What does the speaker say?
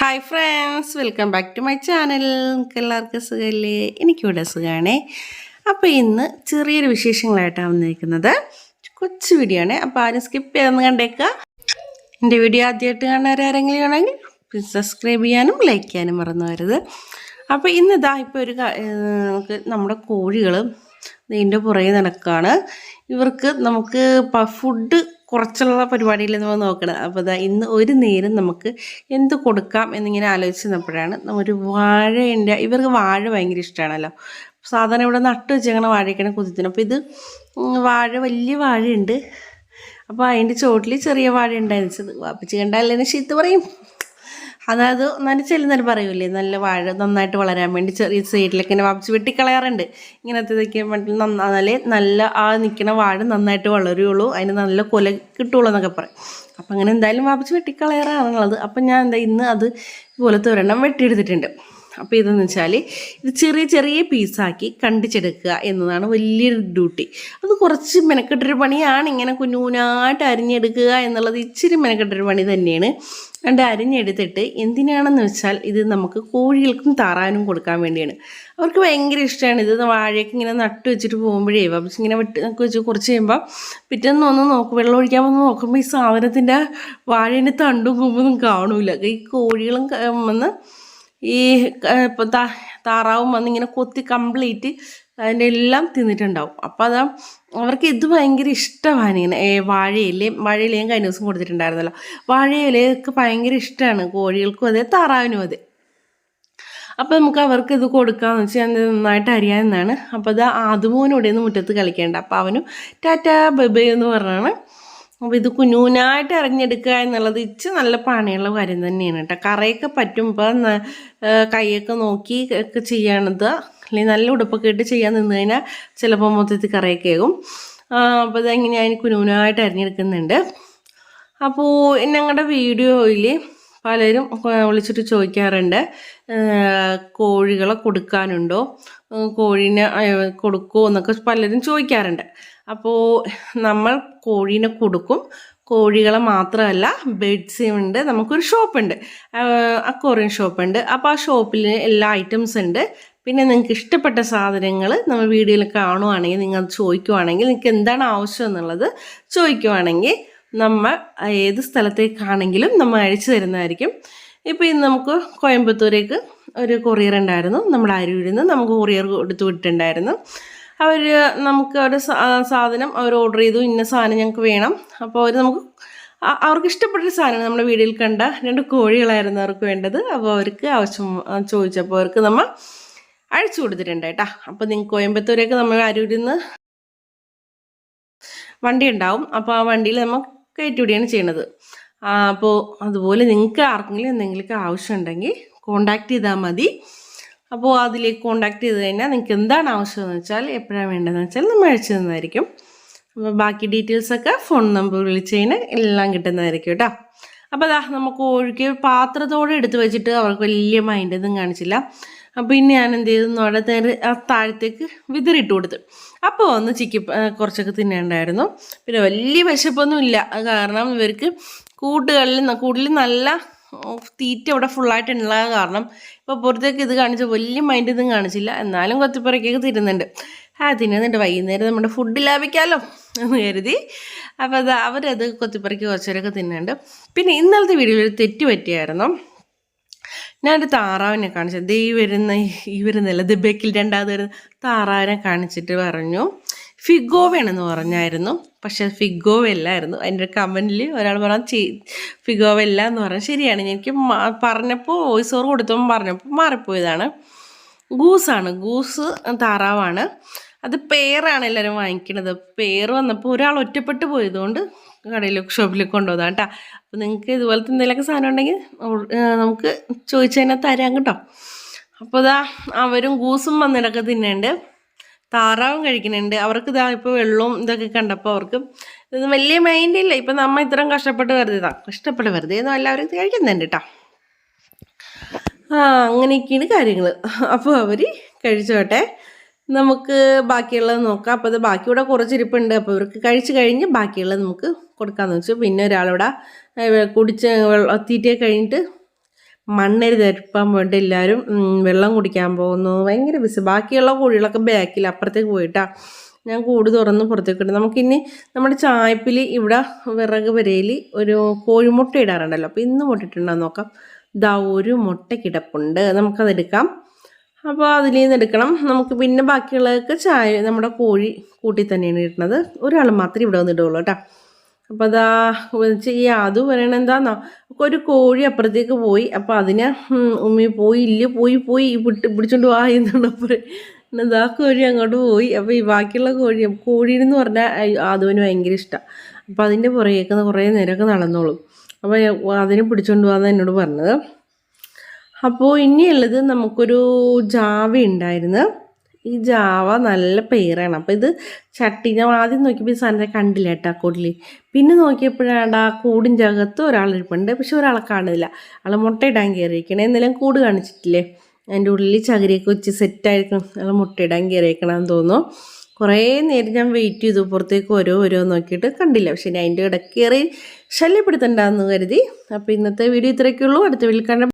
Hi friends, welcome back to my channel. നിങ്ങൾക്ക് എല്ലാവർക്കും സുഖമല്ലേ? എനിക്കിവിടെ സുഖമാണേ. അപ്പോൾ ഇന്ന് ചെറിയൊരു വിശേഷങ്ങളായിട്ടാണ് വന്നിരിക്കുന്നത്. കൊച്ചു വീഡിയോ ആണ്, അപ്പോൾ ആരും സ്കിപ്പ് ചെയ്തൊന്ന് കണ്ടേക്കുക. എൻ്റെ വീഡിയോ ആദ്യമായിട്ട് കാണാനാരെങ്കിലും ആണെങ്കിൽ പ്ലീസ് സബ്സ്ക്രൈബ് ചെയ്യാനും ലൈക്ക് ചെയ്യാനും മറന്നു വരരുത്. അപ്പോൾ ഇന്നിതാ ഇപ്പോൾ നമുക്ക് നമ്മുടെ കോഴികൾ ഇതിൻ്റെ പുറകെ നടക്കുകയാണ്. ഇവർക്ക് നമുക്ക് ഫുഡ് കുറച്ചുള്ള പരിപാടിയിൽ നമ്മൾ നോക്കണം. അപ്പോൾ ഇതാ ഇന്ന് ഒരു നേരം നമുക്ക് എന്ത് കൊടുക്കാം എന്നിങ്ങനെ ആലോചിച്ചപ്പോഴാണ് ഒരു വാഴേൻ്റെ, ഇവർക്ക് വാഴ ഭയങ്കര ഇഷ്ടമാണല്ലോ. സാധാരണ ഇവിടെ നട്ട് വെച്ചേക്കണ വാഴയ്ക്കാണ് കുതിത്തിന്. അപ്പോൾ ഇത് വാഴ, വലിയ വാഴയുണ്ട്. അപ്പോൾ അതിൻ്റെ ചോട്ടിൽ ചെറിയ വാഴ ഉണ്ടായിരുന്നത്. വാപ്പിച്ച് കണ്ടാൽ ശീത്ത് പറയും. അതായത് നല്ല ചെല്ലുന്നവർ പറയൂലേ, നല്ല വാഴ നന്നായിട്ട് വളരാൻ വേണ്ടി ചെറിയ സൈഡിലൊക്കെ ഇങ്ങനെ വാപ്പിച്ച് വെട്ടിക്കളയാറുണ്ട്. ഇങ്ങനത്തേതൊക്കെ വേണ്ടി നന്നാലേ നല്ല ആ നിൽക്കുന്ന വാഴ നന്നായിട്ട് വളരുകയുള്ളൂ, അതിന് നല്ല കൊല കിട്ടുള്ളൂ എന്നൊക്കെ പറയും. അപ്പം അങ്ങനെ എന്തായാലും വാപ്പിച്ച് വെട്ടിക്കളയാറാണുള്ളത്. അപ്പം ഞാൻ ഇന്ന് അത് ഇതുപോലത്തെ ഒരെണ്ണം വെട്ടിയെടുത്തിട്ടുണ്ട്. അപ്പോൾ ഇതെന്ന് വെച്ചാൽ ഇത് ചെറിയ ചെറിയ പീസാക്കി കണ്ടിച്ചെടുക്കുക എന്നതാണ് വലിയൊരു ഡ്യൂട്ടി. അത് കുറച്ച് മെനക്കെട്ടൊരു പണിയാണ്. ഇങ്ങനെ കുഞ്ഞുകുഞ്ഞായിട്ട് അരിഞ്ഞെടുക്കുക എന്നുള്ളത് ഇച്ചിരി മെനക്കെട്ടൊരു പണി തന്നെയാണ്. രണ്ട് അരിഞ്ഞെടുത്തിട്ട് എന്തിനാണെന്ന് വെച്ചാൽ ഇത് നമുക്ക് കോഴികൾക്കും താറാനും കൊടുക്കാൻ വേണ്ടിയാണ്. അവർക്ക് ഭയങ്കര ഇഷ്ടമാണ് ഇത്. വാഴയൊക്കെ ഇങ്ങനെ നട്ട് വെച്ചിട്ട് പോകുമ്പോഴേ വാപ്പിച്ച് ഇങ്ങനെ വെച്ച് കുറച്ച് കഴിയുമ്പോൾ പിറ്റേന്ന് ഒന്ന് നോക്കും, വെള്ളം ഒഴിക്കാൻ വന്ന് നോക്കുമ്പോൾ ഈ സാധനത്തിൻ്റെ വാഴേൻ്റെ തണ്ടും കൊമ്പൊന്നും കാണൂല. ഈ കോഴികളും വന്ന് ഈ താറാവും വന്നിങ്ങനെ കൊത്തി കംപ്ലീറ്റ് അതിൻ്റെ എല്ലാം തിന്നിട്ടുണ്ടാവും. അപ്പോൾ അതാ അവർക്ക് ഇത് ഭയങ്കര ഇഷ്ടമാണ്. ഇങ്ങനെ വാഴയിലയും കഴിഞ്ഞ ദിവസം കൊടുത്തിട്ടുണ്ടായിരുന്നല്ലോ. വാഴയിലയൊക്കെ ഭയങ്കര ഇഷ്ടമാണ് കോഴികൾക്കും അതെ താറാവിനും അതെ. അപ്പോൾ നമുക്ക് അവർക്ക് ഇത് കൊടുക്കാമെന്ന് വെച്ചാൽ നന്നായിട്ട് അറിയാമെന്നാണ്. അപ്പോൾ അത് ആദ്യമോനോടെ ഒന്ന് മുറ്റത്ത് കളിക്കേണ്ട. അപ്പോൾ അവനും ടാറ്റാ ബൈ എന്ന് പറഞ്ഞാണ്. അപ്പോൾ ഇത് കുഞ്ഞുനായിട്ട് അരിഞ്ഞെടുക്കുക എന്നുള്ളത് നല്ല പണിയുള്ള കാര്യം തന്നെയാണ് കേട്ടോ. കറയൊക്കെ പറ്റുമ്പോൾ കൈയൊക്കെ നോക്കി ഒക്കെ ചെയ്യണത്. അല്ലെങ്കിൽ നല്ല ഉടുപ്പൊക്കെ ഇട്ട് ചെയ്യാൻ നിന്ന് കഴിഞ്ഞാൽ ചിലപ്പോൾ മൊത്തത്തിൽ കറയൊക്കെ ആകും. അപ്പോൾ ഇതെങ്ങനെ അതിന് കുഞ്ഞുനായിട്ട് അരിഞ്ഞെടുക്കുന്നുണ്ട്. അപ്പോൾ ഞങ്ങളുടെ വീഡിയോയിൽ പലരും വിളിച്ചിട്ട് ചോദിക്കാറുണ്ട്, കോഴികളെ കൊടുക്കാനുണ്ടോ, കോഴീനെ കൊടുക്കുമോ എന്നൊക്കെ പലരും ചോദിക്കാറുണ്ട്. അപ്പോൾ നമ്മൾ കോഴീനെ കൊടുക്കും. കോഴികളെ മാത്രമല്ല ബേഡ്സും ഉണ്ട്. നമുക്കൊരു ഷോപ്പുണ്ട്, അക്വേറിയം ഷോപ്പുണ്ട്. അപ്പോൾ ആ ഷോപ്പിൽ എല്ലാ ഐറ്റംസ് ഉണ്ട്. പിന്നെ നിങ്ങൾക്ക് ഇഷ്ടപ്പെട്ട സാധനങ്ങൾ നമ്മൾ വീഡിയോയിൽ കാണുവാണെങ്കിൽ, നിങ്ങൾ ചോദിക്കുവാണെങ്കിൽ, നിങ്ങൾക്ക് എന്താണ് ആവശ്യം എന്നുള്ളത് ചോദിക്കുവാണെങ്കിൽ നമ്മൾ ഏത് സ്ഥലത്തേക്കാണെങ്കിലും നമ്മൾ അയച്ചു തരുന്നതായിരിക്കും. ഇപ്പോൾ ഇന്ന് നമുക്ക് കോയമ്പത്തൂരേക്ക് ഒരു കൊറിയർ ഉണ്ടായിരുന്നു. നമ്മുടെ അരൂരിൽ നിന്ന് നമുക്ക് കൊറിയർ കൊടുത്തു വിട്ടിട്ടുണ്ടായിരുന്നു. അവർ നമുക്ക് ഒരു സാധനം അവർ ഓർഡർ ചെയ്തു, ഇന്ന സാധനം ഞങ്ങൾക്ക് വേണം. അപ്പോൾ അവർ അവർക്ക് ഇഷ്ടപ്പെട്ടൊരു സാധനം നമ്മുടെ വീഡിയോയിൽ കണ്ട 2 കോഴികളായിരുന്നു അവർക്ക് വേണ്ടത്. അപ്പോൾ അവർക്ക് ആവശ്യം ചോദിച്ചപ്പോൾ അവർക്ക് നമ്മൾ അയച്ചു കൊടുത്തിട്ടുണ്ട് കേട്ടോ. അപ്പോൾ നിങ്ങൾക്ക് കോയമ്പത്തൂരേക്ക് നമ്മൾ അരൂരിൽ നിന്ന് വണ്ടി ഉണ്ടാവും. അപ്പോൾ ആ വണ്ടിയിൽ നമ്മൾ കയറ്റിവിടുകയാണ് ചെയ്യണത്. അപ്പോൾ അതുപോലെ നിങ്ങൾക്ക് ആർക്കെങ്കിലും എന്തെങ്കിലുമൊക്കെ ആവശ്യമുണ്ടെങ്കിൽ കോണ്ടാക്ട് ചെയ്താൽ മതി. അപ്പോൾ അതിലേക്ക് കോണ്ടാക്ട് ചെയ്ത് കഴിഞ്ഞാൽ നിങ്ങൾക്ക് എന്താണ് ആവശ്യമെന്ന് വെച്ചാൽ, എപ്പോഴാണ് വേണ്ടതെന്ന് വെച്ചാൽ നമ്മൾ അയച്ചു തന്നതായിരിക്കും. അപ്പോൾ ബാക്കി ഡീറ്റെയിൽസൊക്കെ ഫോൺ നമ്പർ വിളിച്ച് കഴിഞ്ഞാൽ എല്ലാം കിട്ടുന്നതായിരിക്കും കേട്ടോ. അപ്പോൾ അതാ നമുക്ക് കോഴിക്ക് പാത്രത്തോടെ എടുത്ത് വെച്ചിട്ട് അവർക്ക് വലിയ മൈൻഡൊന്നും കാണിച്ചില്ല. അപ്പോൾ ഇനി ഞാൻ എന്ത് ചെയ്തു, അവിടെ താഴത്തേക്ക് വിതറിയിട്ട് കൊടുത്തു. അപ്പോൾ ഒന്ന് കുറച്ചൊക്കെ തിന്നേണ്ടായിരുന്നു. പിന്നെ വലിയ വിശപ്പൊന്നും ഇല്ല. കാരണം ഇവർക്ക് കൂടുതൽ നല്ല തീറ്റ ഇവിടെ ഫുള്ളായിട്ടുള്ള കാരണം ഇപ്പോൾ പുറത്തേക്ക് ഇത് കാണിച്ച വലിയ മൈൻഡൊന്നും കാണിച്ചില്ല. എന്നാലും കൊത്തിപ്പറക്കൊക്കെ തിരുന്നുണ്ട്. തിന്നുന്നുണ്ട്. വൈകുന്നേരം നമ്മുടെ ഫുഡ് ലാഭിക്കാമല്ലോ എന്ന് കരുതി. അപ്പോൾ അവരത് കൊത്തിപ്പറക്കി കുറച്ചേരൊക്കെ തിന്നുന്നുണ്ട്. പിന്നെ ഇന്നലത്തെ വീഡിയോയിൽ ഒരു തെറ്റ് പറ്റിയായിരുന്നു. ഞാനൊരു താറാവിനെ കാണിച്ചത്, ഈ വരുന്നില്ല ബേക്കിൽ രണ്ടാമത് വരുന്ന താറാവിനെ കാണിച്ചിട്ട് പറഞ്ഞു ഫിഗോവയാണെന്ന് പറഞ്ഞായിരുന്നു. പക്ഷെ ഫിഗോവല്ലായിരുന്നു. അതിൻ്റെ കമൻറ്റിൽ ഒരാൾ പറഞ്ഞു ഫിഗോവല്ല എന്ന് പറഞ്ഞു. ശരിയാണ്, എനിക്ക് പറഞ്ഞപ്പോൾ വോയിസ് ഓവർ കൊടുത്തപ്പോൾ പറഞ്ഞപ്പോൾ മാറിപ്പോയതാണ്. ഗൂസ് താറാവാണ്. അത് പെയറാണ് എല്ലാവരും വാങ്ങിക്കണത്. പെയർ വന്നപ്പോൾ ഒരാൾ ഒറ്റപ്പെട്ട് പോയതുകൊണ്ട് കടയിലേക്ക് ഷോപ്പിലേക്ക് കൊണ്ടുപോകുന്നതാണ് കേട്ടോ. അപ്പോൾ നിങ്ങൾക്ക് ഇതുപോലത്തെ എന്തെങ്കിലുമൊക്കെ സാധനം ഉണ്ടെങ്കിൽ നമുക്ക് ചോദിച്ചു കഴിഞ്ഞാൽ തരാം കേട്ടോ. അപ്പോൾ അവരും ഗൂസും വന്നിടൊക്കെ തിന്നുന്നുണ്ട്, താറാവും കഴിക്കുന്നുണ്ട്. അവർക്ക് ഇപ്പോൾ വെള്ളവും ഇതൊക്കെ കണ്ടപ്പോൾ അവർക്ക് ഇത് വലിയ മൈൻഡില്ല. ഇപ്പം നമ്മൾ ഇത്രയും കഷ്ടപ്പെട്ട് വെറുതെ ഒന്നും എല്ലാവരും കഴിക്കുന്നുണ്ട് കേട്ടോ. അങ്ങനെയൊക്കെയാണ് കാര്യങ്ങൾ. അപ്പോൾ അവർ കഴിച്ചോട്ടെ, നമുക്ക് ബാക്കിയുള്ളത് നോക്കാം. അപ്പോൾ അത് ബാക്കിയൂടെ കുറച്ചിരിപ്പുണ്ട്. അപ്പോൾ ഇവർക്ക് കഴിച്ച് കഴിഞ്ഞ് ബാക്കിയുള്ളത് നമുക്ക് കൊടുക്കാമെന്ന് വെച്ചു. പിന്നെ ഒരാളിവിടെ കുടിച്ച് തീറ്റയെ കഴിഞ്ഞിട്ട് മണ്ണരി തരപ്പാൻ വേണ്ടി എല്ലാവരും വെള്ളം കുടിക്കാൻ പോകുന്നു. ഭയങ്കര ബിസി. ബാക്കിയുള്ള കോഴികളൊക്കെ ബാക്കിൽ അപ്പുറത്തേക്ക് പോയിട്ടാ. ഞാൻ കൂട് തുറന്ന് പുറത്തേക്ക് ഇട്ടു. നമുക്കിനി നമ്മുടെ ചായപ്പിൽ ഇവിടെ വിറക് വരയിൽ ഒരു കോഴിമുട്ട ഇടാറുണ്ടല്ലോ. അപ്പോൾ ഇന്ന് മുട്ടിട്ടുണ്ടോ നോക്കാം. ഇതാ ഒരു മുട്ട കിടപ്പുണ്ട്, നമുക്കതെടുക്കാം. അപ്പോൾ അതിൽ നിന്ന് എടുക്കണം. നമുക്ക് പിന്നെ ബാക്കിയുള്ളതൊക്കെ ചായ നമ്മുടെ കോഴി കൂട്ടി തന്നെയാണ് ഇടുന്നത്. ഒരാൾ മാത്രമേ ഇവിടെ വന്ന് ഇടുള്ളൂ കേട്ടോ. അപ്പോൾ അതാ ചെയ്യാം. അത് പറയണത് എന്താണെന്നോ, ഒരു കോഴി അപ്പുറത്തേക്ക് പോയി. അപ്പോൾ അതിനെ ഉമ്മി പോയി പിടിച്ചോണ്ട് വാ എന്നുള്ളപ്പോൾ ഇതാ കോഴി അങ്ങോട്ട് പോയി. അപ്പോൾ ഈ ബാക്കിയുള്ള കോഴീനെന്ന് പറഞ്ഞാൽ അതുവിന് ഭയങ്കര ഇഷ്ടമാണ്. അപ്പോൾ അതിൻ്റെ പുറകേക്കുന്ന കുറേ നേരമൊക്കെ നടന്നോളും. അപ്പോൾ അതിനെ പിടിച്ചോണ്ട് പോകാമെന്ന് എന്നോട് പറഞ്ഞത്. അപ്പോൾ ഇനിയുള്ളത് നമുക്കൊരു ജാവ ഉണ്ടായിരുന്നു. ഈ ജാവ നല്ല പേരാണ്. അപ്പോൾ ഇത് ചട്ടി ഞാൻ ആദ്യം നോക്കിയപ്പോൾ ഈ സാധനത്തെ കണ്ടില്ല കേട്ടോ കൂടിൽ. പിന്നെ നോക്കിയപ്പോഴാണ് ആ കൂടിൻ്റെ അകത്ത് ഒരാളിരിപ്പുണ്ട്. പക്ഷെ ഒരാളെ കാണില്ല. ആൾ മുട്ടയിടാൻ കയറിയിരിക്കണേ. എന്തെങ്കിലും കൂട് കാണിച്ചിട്ടില്ലേ, അതിൻ്റെ ഉള്ളിൽ ചകിരിയൊക്കെ വെച്ച് സെറ്റായിരിക്കണം. ആൾ മുട്ടയിടാൻ കയറിയിരിക്കണമെന്ന് തോന്നുന്നു. കുറേ നേരം ഞാൻ വെയിറ്റ് ചെയ്തു, പുറത്തേക്ക് ഓരോ നോക്കിയിട്ട് കണ്ടില്ല. പക്ഷെ ഞാൻ അതിൻ്റെ ഇടയ്ക്ക് കയറി ശല്യപ്പെടുത്തണ്ടെന്ന് കരുതി. അപ്പോൾ ഇന്നത്തെ വീഡിയോ ഇത്രയൊക്കെ ഉള്ളൂ. അടുത്ത വീട്ടിൽ കാണാം.